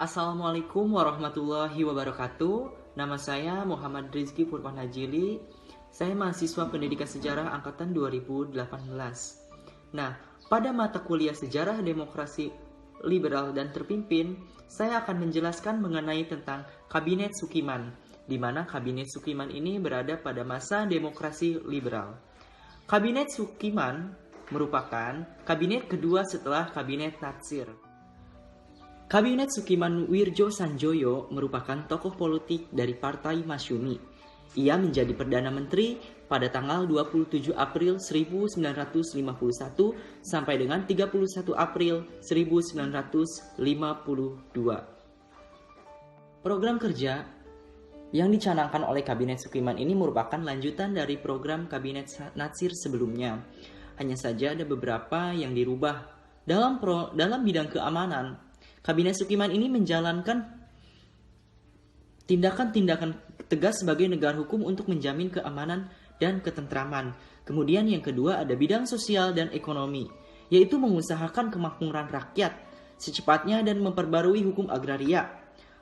Assalamualaikum warahmatullahi wabarakatuh. Nama saya Muhammad Rizky Purwanajili. Saya mahasiswa Pendidikan Sejarah angkatan 2018. Nah, pada mata kuliah Sejarah Demokrasi Liberal dan Terpimpin, saya akan menjelaskan mengenai tentang Kabinet Sukiman, di mana Kabinet Sukiman ini berada pada masa demokrasi liberal. Kabinet Sukiman merupakan kabinet kedua setelah Kabinet Natsir. Kabinet Sukiman Wirjo Sanjoyo merupakan tokoh politik dari Partai Masyumi. Ia menjadi Perdana Menteri pada tanggal 27 April 1951 sampai dengan 31 April 1952. Program kerja yang dicanangkan oleh Kabinet Sukiman ini merupakan lanjutan dari program Kabinet Natsir sebelumnya. Hanya saja ada beberapa yang dirubah. Dalam bidang keamanan, Kabinet Sukiman ini menjalankan tindakan-tindakan tegas sebagai negara hukum untuk menjamin keamanan dan ketentraman. Kemudian yang kedua ada bidang sosial dan ekonomi, yaitu mengusahakan kemakmuran rakyat secepatnya dan memperbarui hukum agraria.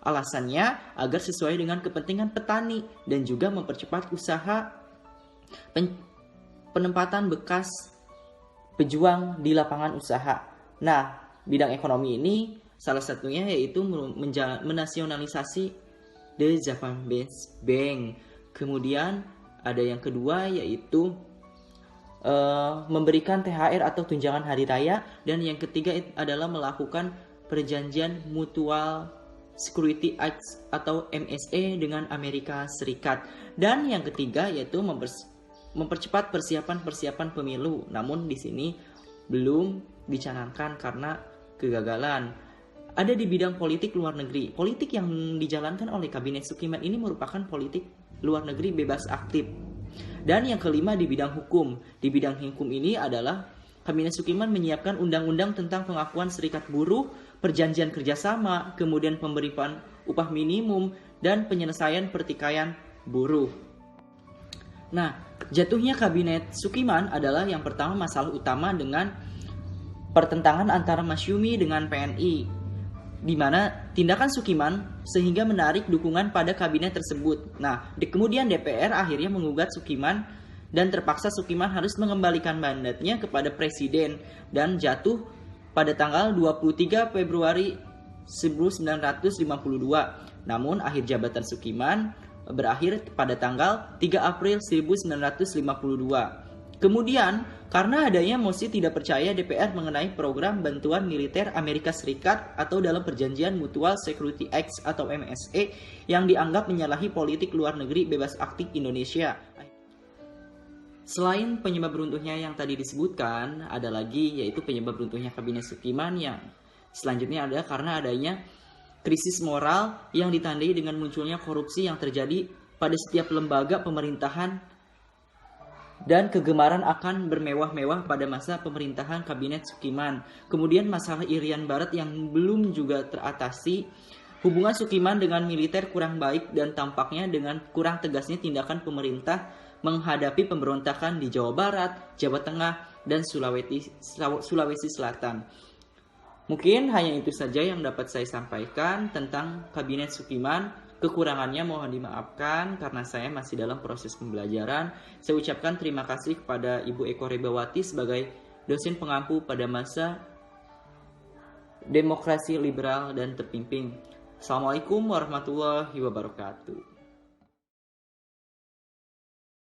Alasannya agar sesuai dengan kepentingan petani dan juga mempercepat usaha penempatan bekas pejuang di lapangan usaha. Nah, bidang ekonomi ini salah satunya yaitu menasionalisasi The Japan-based Bank. Kemudian ada yang kedua yaitu memberikan THR atau tunjangan hari raya. Dan yang ketiga adalah melakukan perjanjian Mutual Security Acts atau MSA dengan Amerika Serikat. Dan yang ketiga yaitu mempercepat persiapan pemilu. Namun di sini belum dicanangkan karena kegagalan. Ada di bidang politik luar negeri. Politik yang dijalankan oleh Kabinet Sukiman ini merupakan politik luar negeri bebas aktif. Dan yang kelima di bidang hukum. Di bidang hukum ini adalah Kabinet Sukiman menyiapkan undang-undang tentang pengakuan serikat buruh, perjanjian kerjasama, kemudian pemberian upah minimum, dan penyelesaian pertikaian buruh. Nah, jatuhnya Kabinet Sukiman adalah yang pertama masalah utama dengan pertentangan antara Masyumi dengan PNI, di mana tindakan Sukiman sehingga menarik dukungan pada kabinet tersebut. Nah, kemudian DPR akhirnya mengugat Sukiman dan terpaksa Sukiman harus mengembalikan mandatnya kepada presiden dan jatuh pada tanggal 23 Februari 1952. Namun akhir jabatan Sukiman berakhir pada tanggal 3 April 1952. Kemudian, karena adanya mosi tidak percaya DPR mengenai program bantuan militer Amerika Serikat atau dalam perjanjian Mutual Security Acts atau MSA yang dianggap menyalahi politik luar negeri bebas aktif Indonesia. Selain penyebab runtuhnya yang tadi disebutkan, ada lagi yaitu penyebab runtuhnya Kabinet Sukiman yang selanjutnya adalah karena adanya krisis moral yang ditandai dengan munculnya korupsi yang terjadi pada setiap lembaga pemerintahan dan kegemaran akan bermewah-mewah pada masa pemerintahan Kabinet Sukiman. Kemudian masalah Irian Barat yang belum juga teratasi. Hubungan Sukiman dengan militer kurang baik dan tampaknya dengan kurang tegasnya tindakan pemerintah menghadapi pemberontakan di Jawa Barat, Jawa Tengah, dan Sulawesi Selatan. Mungkin hanya itu saja yang dapat saya sampaikan tentang Kabinet Sukiman. Kekurangannya mohon dimaafkan karena saya masih dalam proses pembelajaran. Saya ucapkan terima kasih kepada Ibu Eko Rebawati sebagai dosen pengampu pada masa demokrasi liberal dan terpimpin. Assalamualaikum warahmatullahi wabarakatuh.